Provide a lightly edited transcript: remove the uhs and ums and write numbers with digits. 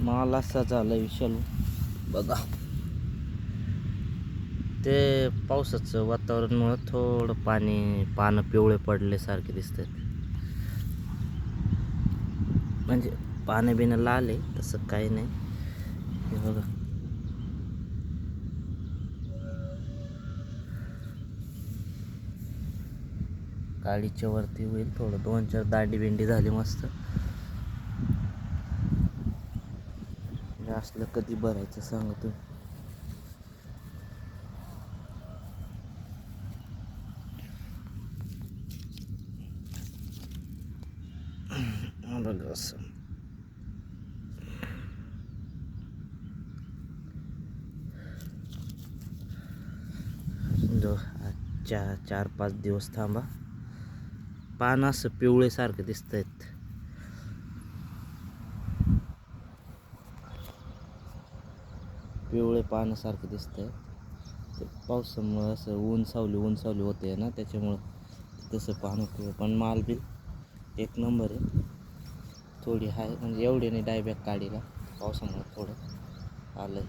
माल असा झाला विशाल बघा. ते पावसाचं वातावरणमुळं थोडं पानं पिवळे पडल्यासारखे दिसतात. म्हणजे पानं बिनं लाल आहे तसं काही नाही. हे बघा गाडीच्या वरती होईल थोडं 2-4 दांडी बिंडी झाली मस्त. असलं कधी भरायचं सांगा तुम्ही. बघा असं जो 4-5 दिवस थांबा. पान असं पिवळे सारखं दिसत आहेत. पिवळे पानासारखं दिसतंय. ते पावसामुळं असं ऊन सावली होते ना, त्याच्यामुळं तसं पानं पिवळं. पण माल बिल एक नंबर आहे. थोडी आहे म्हणजे एवढी नाही डायबॅक काढीला पावसामुळं थोडं आलं.